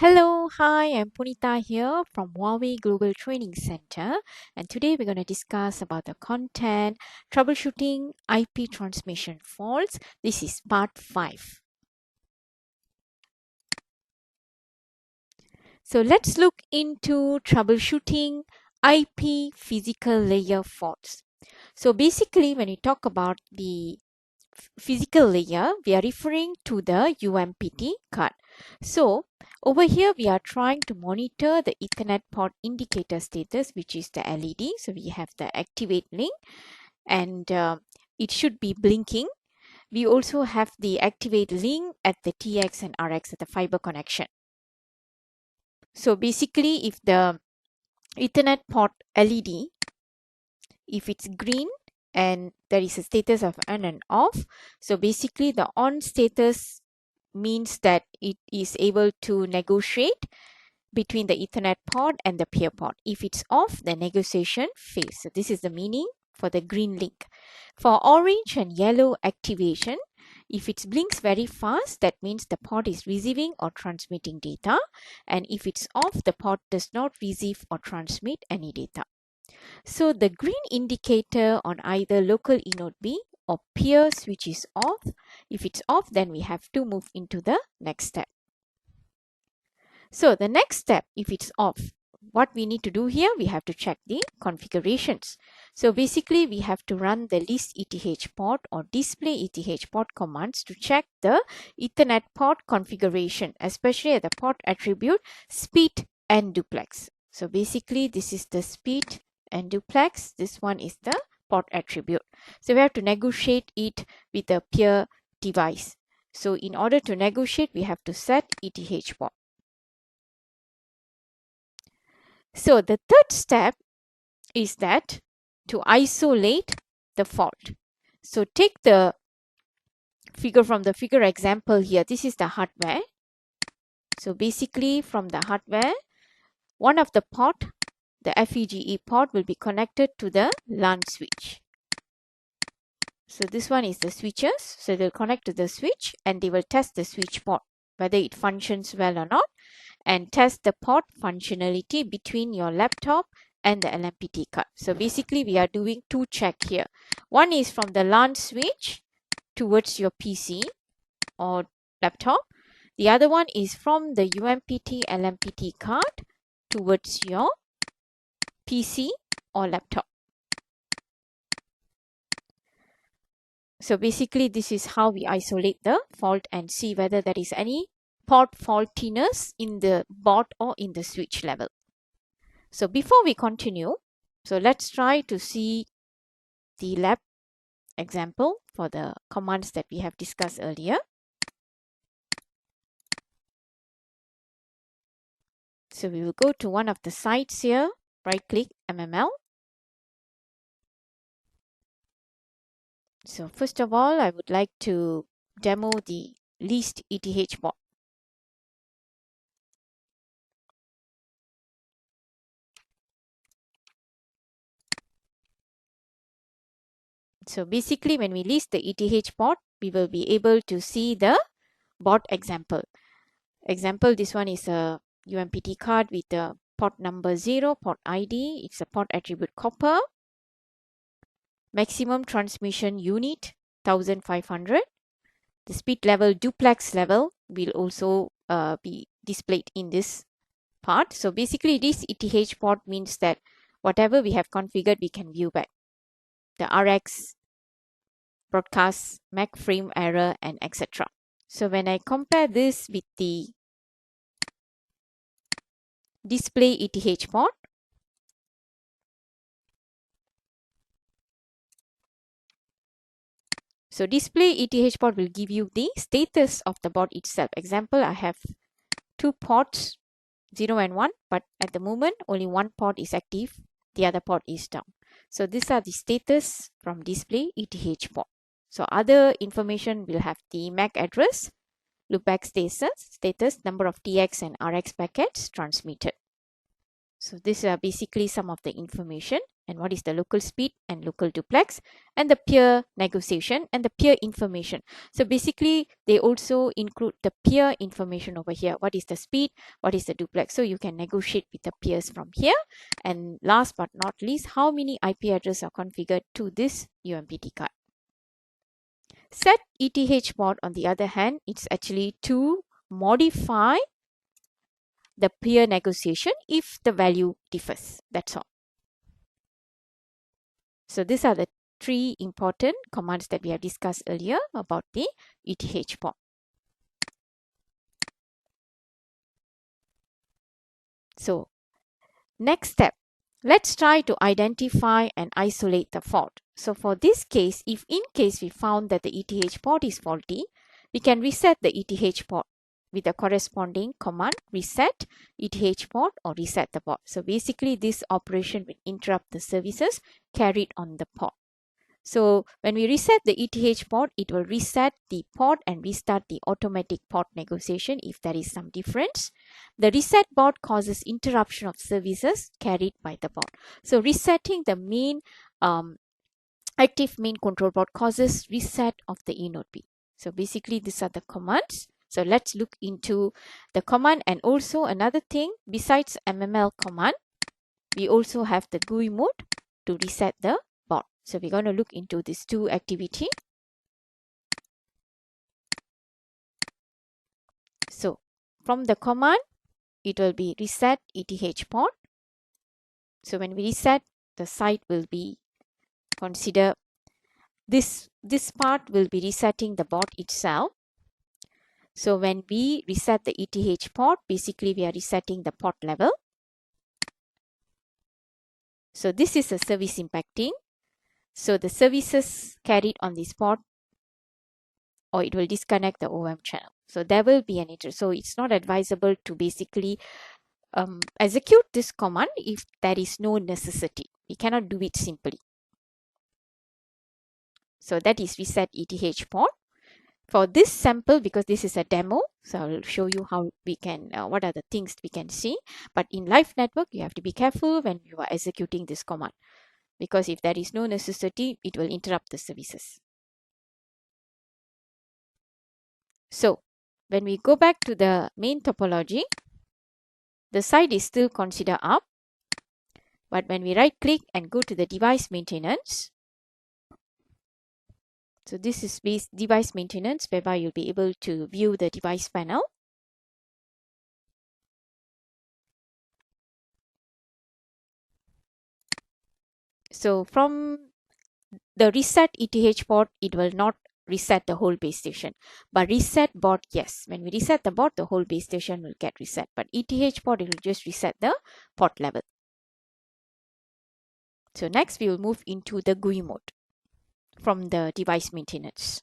Hello, hi, I'm Punita here from Huawei Global Training Center, and today we're going to discuss about the content, troubleshooting IP transmission faults. This is part 5. So let's look into troubleshooting IP physical layer faults. So basically when we talk about the physical layer, we are referring to the UMPT card. So over here, we are trying to monitor the Ethernet port indicator status, which is the LED. So we have the activate link and it should be blinking. We also have the activate link at the TX and RX at the fiber connection. So basically, if the Ethernet port LED, if it's green and there is a status of on and off, so basically the on status means that it is able to negotiate between the Ethernet port and the peer port. If it's off, the negotiation fails. So this is the meaning for the green link. For orange and yellow activation, if it blinks very fast, that means the port is receiving or transmitting data. And if it's off, the port does not receive or transmit any data. So the green indicator on either local eNode B or peer switch is off. If it's off, then we have to move into the next step. So the next step, if it's off, what we need to do here, we have to check the configurations. So basically, we have to run the list ETH port or display ETH port commands to check the Ethernet port configuration, especially at the port attribute speed and duplex. So basically, this is the speed and duplex. This one is the port attribute. So we have to negotiate it with the peer device. So in order to negotiate, we have to set ETH port. So the third step is that to isolate the fault. So take the figure from the figure example here. This is the hardware. So basically from the hardware, one of the port, the FEGE port, will be connected to the LAN switch. So this one is the switches. So they'll connect to the switch and they will test the switch port, whether it functions well or not, and test the port functionality between your laptop and the LMPT card. So basically we are doing two checks here. One is from the LAN switch towards your PC or laptop. The other one is from the UMPT LMPT card towards your PC or laptop. So basically this is how we isolate the fault and see whether there is any port faultiness in the board or in the switch level. So before we continue, so let's try to see the lab example for the commands that we have discussed earlier. So we will go to one of the sites here, right click MML. So first of all, I would like to demo the list ETH port. So basically when we list the ETH port, we will be able to see the port example. Example, this one is a UMPT card with the port number 0, port ID, it's a port attribute copper. Maximum transmission unit 1500. The speed level duplex level will also be displayed in this part. So basically this ETH port means that whatever we have configured, we can view back. The RX, broadcast, MAC frame error, and etc. So when I compare this with the display ETH port, so display ETH port will give you the status of the board itself. Example, I have two ports, 0 and 1, but at the moment only one port is active, the other port is down. So these are the status from display ETH port. So other information will have the MAC address, loopback status, number of TX and RX packets transmitted. So these are basically some of the information and what is the local speed and local duplex, and the peer negotiation and the peer information. So basically they also include the peer information over here. What is the speed, what is the duplex, so you can negotiate with the peers from here. And last but not least, how many IP addresses are configured to this UMPT card. Set ETH port, on the other hand, it's actually to modify the peer negotiation if the value differs. That's all. So these are the three important commands that we have discussed earlier about the ETH port. So next step, let's try to identify and isolate the fault. So for this case, if in case we found that the ETH port is faulty, we can reset the ETH port with the corresponding command reset ETH port or reset the port. So basically this operation will interrupt the services carried on the port. So when we reset the ETH port, it will reset the port and restart the automatic port negotiation if there is some difference. The reset port causes interruption of services carried by the port. So resetting the main active main control port causes reset of the eNode P. So basically these are the commands. So let's look into the command. And also another thing, besides MML command, we also have the GUI mode to reset the port. So we're going to look into these two activity. So from the command, it will be reset ETH port. So when we reset, the site will be consider this part will be resetting the bot itself. So when we reset the ETH port, basically we are resetting the port level. So this is a service impacting. So the services carried on this port, or it will disconnect the OM channel. So there will be an interrupt. So it's not advisable to basically execute this command if there is no necessity. We cannot do it simply. So that is reset ETH port. For this sample, because this is a demo, so I'll show you how we can, what are the things we can see. But in live network, you have to be careful when you are executing this command, because if there is no necessity, it will interrupt the services. So when we go back to the main topology, the site is still considered up. But when we right click and go to the device maintenance, so this is device maintenance, whereby you'll be able to view the device panel. So from the reset ETH port, it will not reset the whole base station. But reset bot, yes. When we reset the bot, the whole base station will get reset. But ETH port, it will just reset the port level. So next, we will move into the GUI mode from the device maintenance.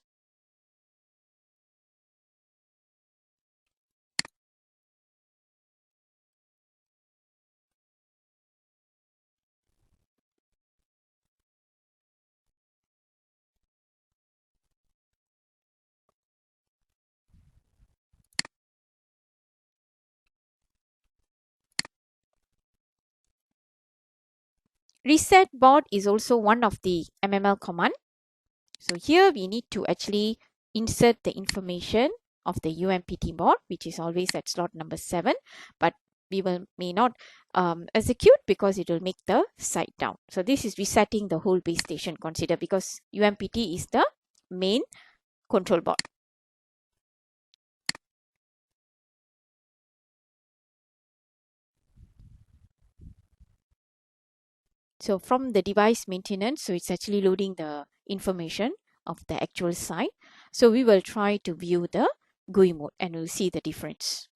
Reset bot is also one of the MML command. So here we need to actually insert the information of the UMPT bot, which is always at slot number 7, but we may not execute because it will make the site down. So this is resetting the whole base station, consider, because UMPT is the main control bot. So from the device maintenance, so it's actually loading the information of the actual site. So we will try to view the GUI mode and we'll see the difference.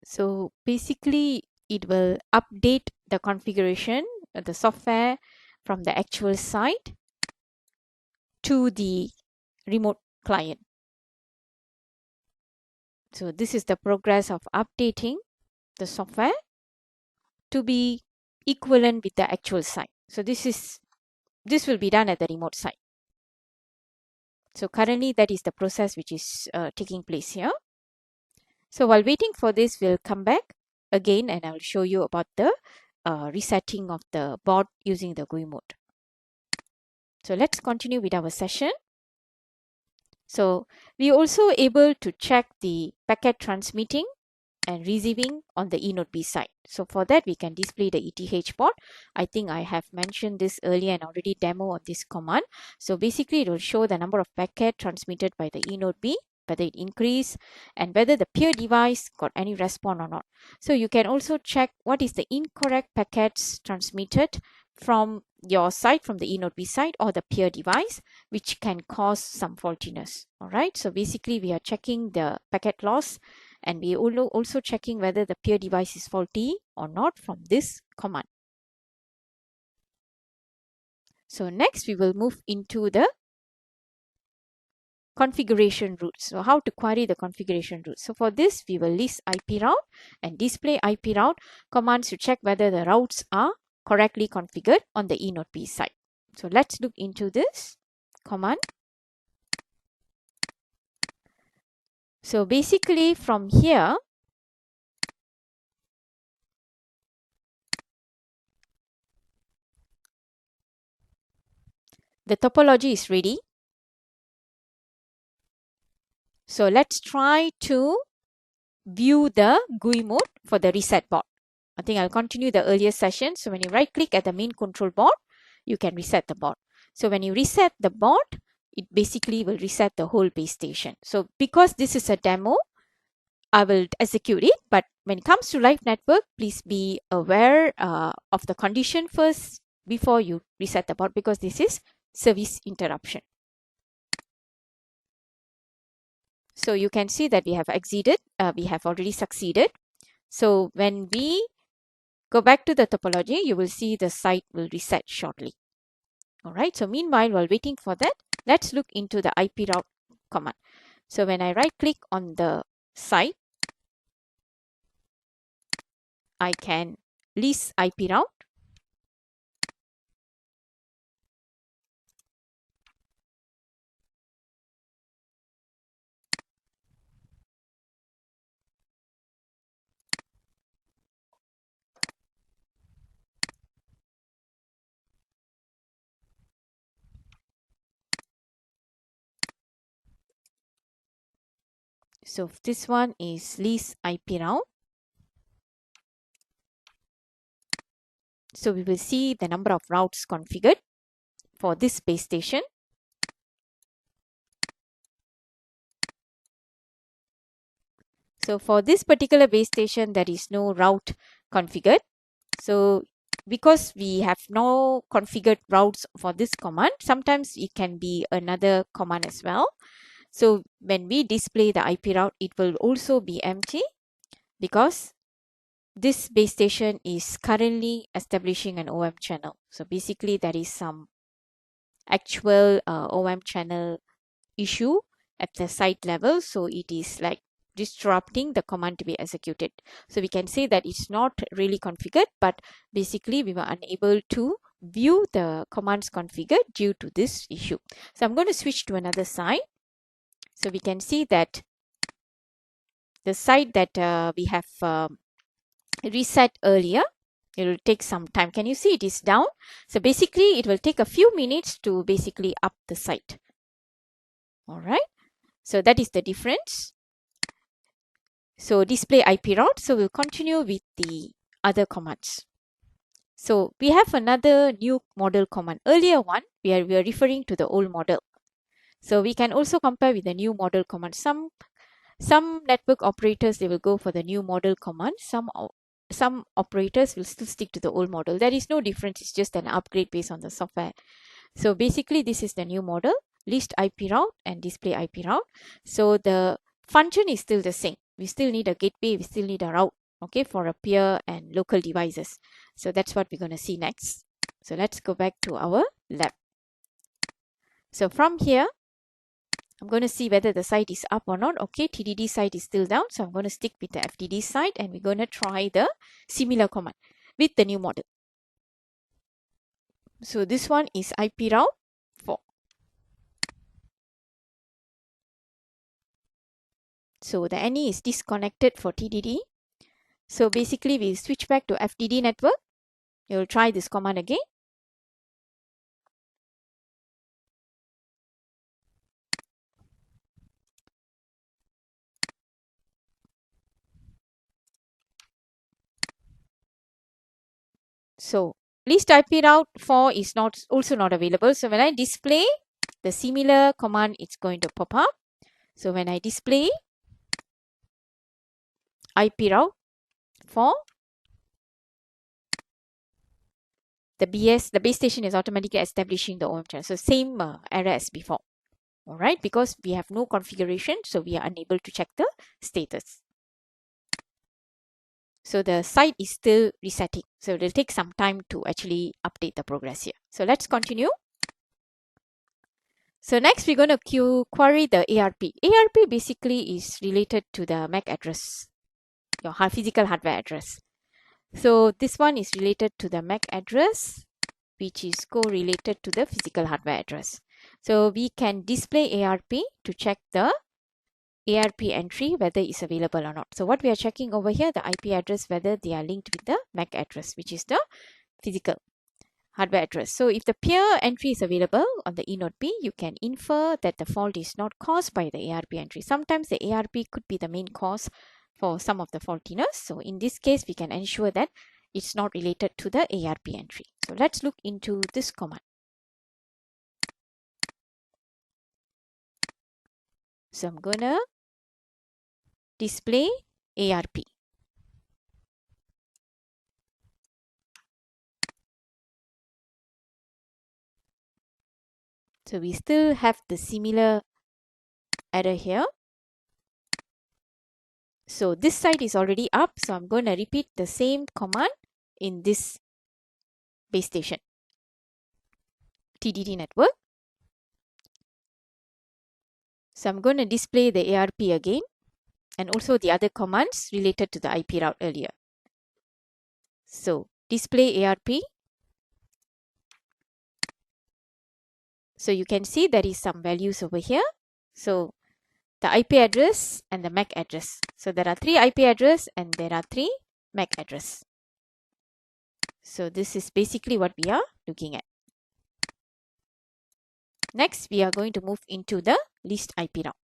So basically it will update the configuration, the software from the actual site to the remote client. So this is the progress of updating the software to be equivalent with the actual site. So this will be done at the remote site. So currently that is the process which is taking place here. So while waiting for this, we'll come back again and I will show you about the resetting of the board using the GUI mode. So let's continue with our session. So we also able to check the packet transmitting and receiving on the eNodeB side. So for that, we can display the ETH port. I think I have mentioned this earlier and already demo on this command. So basically, it will show the number of packet transmitted by the eNodeB, whether it increased and whether the peer device got any response or not. So you can also check what is the incorrect packets transmitted from your side, from the eNodeB side or the peer device, which can cause some faultiness. All right. So basically, we are checking the packet loss and we also checking whether the peer device is faulty or not from this command. So next we will move into the configuration routes. So how to query the configuration route. So for this we will list IP route and display IP route commands to check whether the routes are correctly configured on the eNodeB side. So let's look into this command. So basically from here, the topology is ready. So let's try to view the GUI mode for the reset board. I think I'll continue the earlier session. So when you right click at the main control board, you can reset the board. So when you reset the board, it basically will reset the whole base station. So because this is a demo, I will execute it. But when it comes to live network, please be aware of the condition first before you reset the board, because this is service interruption. So you can see that we have we have already succeeded. So when we go back to the topology, you will see the site will reset shortly. All right. So meanwhile, while waiting for that, let's look into the IP route command. So when I right click on the site, I can list IP route. So this one is list IP route. So we will see the number of routes configured for this base station. So for this particular base station, there is no route configured. So because we have no configured routes for this command, sometimes it can be another command as well. So when we display the IP route, it will also be empty because this base station is currently establishing an OM channel. So basically there is some actual OM channel issue at the site level. So it is like disrupting the command to be executed. So we can say that it's not really configured, but basically we were unable to view the commands configured due to this issue. So I'm going to switch to another site. So we can see that the site that we have reset earlier, it will take some time. Can you see it is down? So basically it will take a few minutes to basically up the site. All right. So that is the difference. So display IP route. So we'll continue with the other commands. So we have another new model command. Earlier one, we are referring to the old model. So we can also compare with the new model command. Some network operators, they will go for the new model command. Some operators will still stick to the old model. There is no difference. It's just an upgrade based on the software. So basically, this is the new model, list IP route and display IP route. So the function is still the same. we still need a gateway, we still need a route, okay, for a peer and local devices. So that's what we're going to see next. So let's go back to our lab. So from here, I'm going to see whether the site is up or not. Okay, TDD site is still down, so I'm going to stick with the FTD site, and we're going to try the similar command with the new model. So this one is IP route 4. So the NE is disconnected for TDD. So basically we switch back to FTD network. You'll try this command again. So list IP route 4 is also not available. So when I display the similar command, it's going to pop up. So when I display IP route 4, the base station is automatically establishing the OM channel. So same error as before. All right, because we have no configuration, so we are unable to check the status. So the site is still resetting. So it will take some time to actually update the progress here. So let's continue. So next we're going to query the ARP. ARP basically is related to the MAC address, your physical hardware address. So this one is related to the MAC address, which is correlated to the physical hardware address. So we can display ARP to check the ARP entry whether it's available or not. So what we are checking over here, the IP address, whether they are linked with the MAC address, which is the physical hardware address. So if the peer entry is available on the eNode P, you can infer that the fault is not caused by the ARP entry. Sometimes the ARP could be the main cause for some of the faultiness. So in this case, we can ensure that it's not related to the ARP entry. So let's look into this command. So I'm gonna display ARP. So we still have the similar error here. So this side is already up. So I'm going to repeat the same command in this base station TDD network. So I'm going to display the ARP again and also the other commands related to the IP route earlier. So display ARP. So you can see there is some values over here. So the IP address and the MAC address. So there are 3 IP address and there are 3 MAC address. So this is basically what we are looking at. Next, we are going to move into the list IP route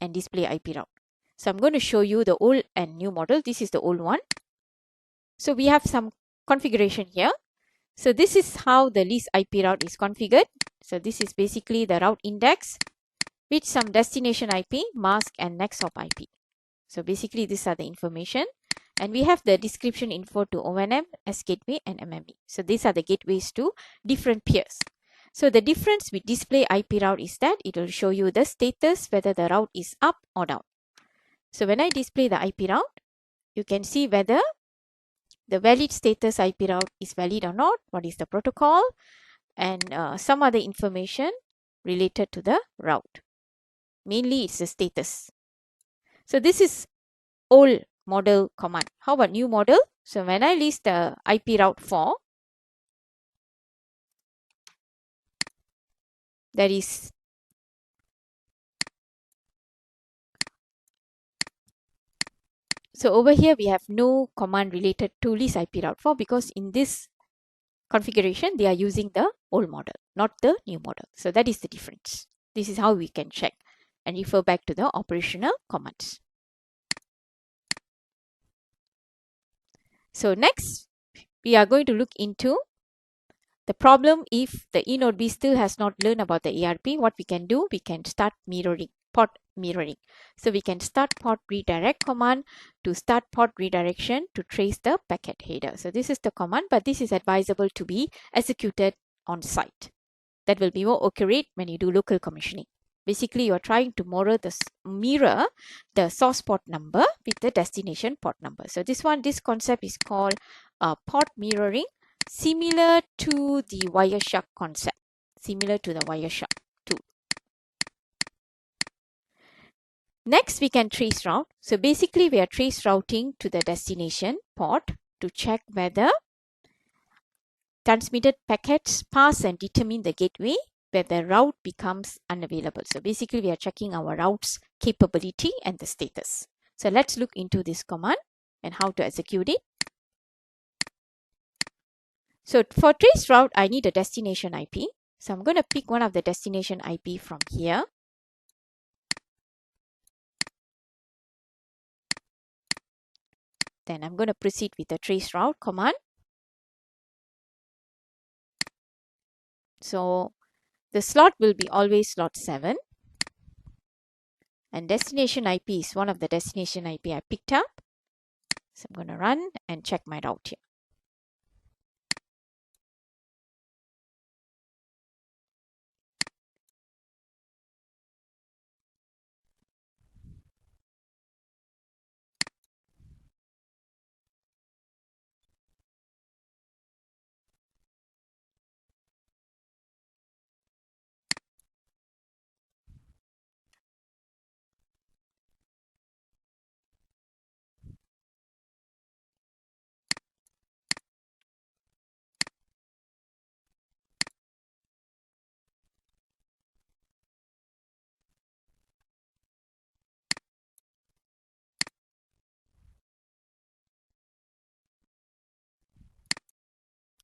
and display IP route. So I'm going to show you the old and new model. This is the old one. So we have some configuration here. So this is how the list IP route is configured. So this is basically the route index with some destination IP, mask and next hop IP. So basically these are the information. And we have the description info to ONM, S gateway and MME. So these are the gateways to different peers. So the difference with display IP route is that it will show you the status whether the route is up or down. So when I display the IP route, you can see whether the valid status IP route is valid or not, what is the protocol, and some other information related to the route. Mainly it's the status. So this is old model command. How about new model? So when I list the IP route 4, there is so over here we have no command related to list IP route 4 because in this configuration they are using the old model, not the new model. So that is the difference. This is how we can check and refer back to the operational commands. So next we are going to look into the problem if the eNode B still has not learned about the ARP. What we can do, we can start mirroring, port mirroring. So we can start port redirect command to start port redirection to trace the packet header. So this is the command, but this is advisable to be executed on site. That will be more accurate when you do local commissioning Basically, you are trying to mirror the source port number with the destination port number. So this concept is called port mirroring, similar to the Wireshark concept, similar to the Wireshark tool. Next, we can trace route. So basically, we are trace routing to the destination port to check whether transmitted packets pass and determine the gateway where the route becomes unavailable. So basically, we are checking our route's capability and the status. So let's look into this command and how to execute it. So for trace route, I need a destination IP. So I'm going to pick one of the destination IP from here. Then I'm going to proceed with the trace route command. So the slot will be always slot 7. And destination IP is one of the destination IP I picked up. So I'm going to run and check my route here.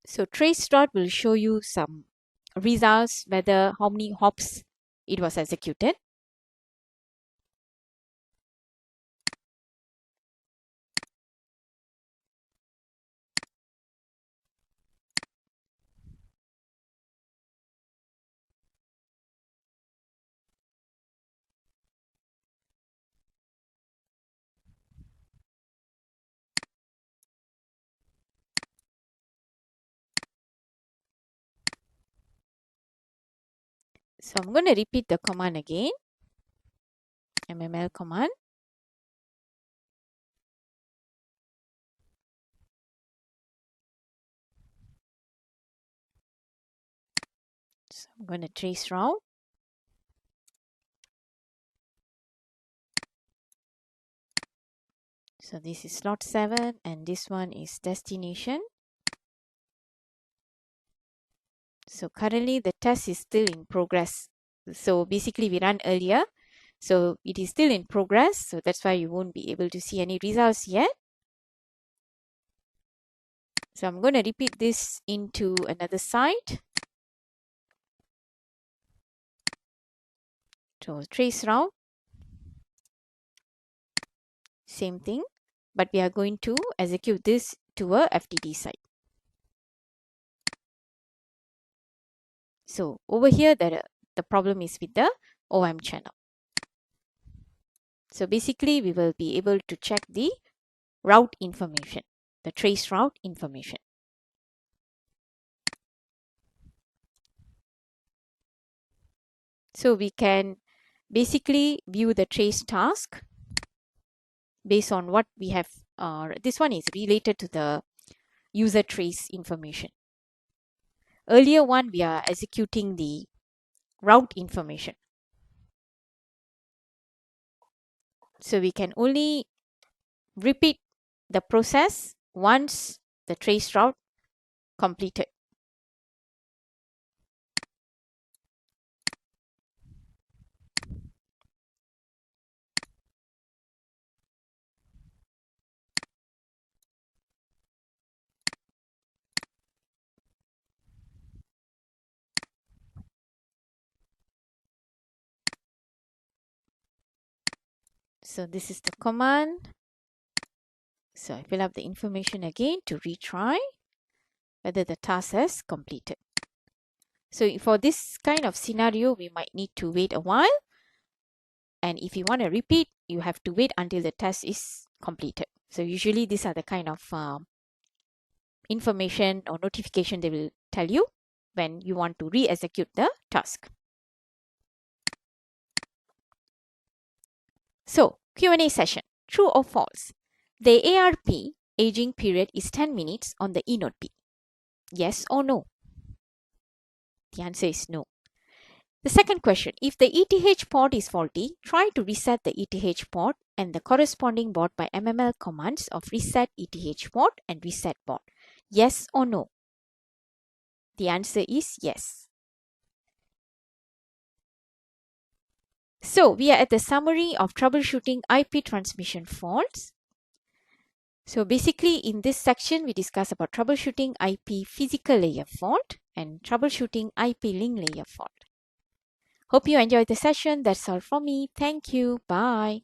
So trace route will show you some results, whether how many hops it was executed. So I'm going to repeat the command again. MML command. So I'm going to trace route. So this is slot 7 and this one is destination. So currently the test is still in progress. So basically we ran earlier. So it is still in progress. So that's why you won't be able to see any results yet. So I'm going to repeat this into another site. So trace route. Same thing. But we are going to execute this to a FTD site. So over here, the problem is with the OM channel. So basically, we will be able to check the route information, the trace route information. So we can basically view the trace task based on what we have. This one is related to the user trace information. Earlier one, we are executing the route information. So we can only repeat the process once the trace route completed. So this is the command. So I fill up the information again to retry whether the task has completed. So for this kind of scenario, we might need to wait a while. And if you want to repeat, you have to wait until the task is completed. So usually these are the kind of information or notification they will tell you when you want to re-execute the task. So, Q&A session. True or false? The ARP aging period is 10 minutes on the eNote B. Yes or no? The answer is no. The second question, if the ETH port is faulty, try to reset the ETH port and the corresponding port by MML commands of reset ETH port and reset port. Yes or no? The answer is yes. So we are at the summary of troubleshooting IP transmission faults. So basically in this section, we discuss about troubleshooting IP physical layer fault and troubleshooting IP link layer fault. Hope you enjoyed the session. That's all from me. Thank you. Bye.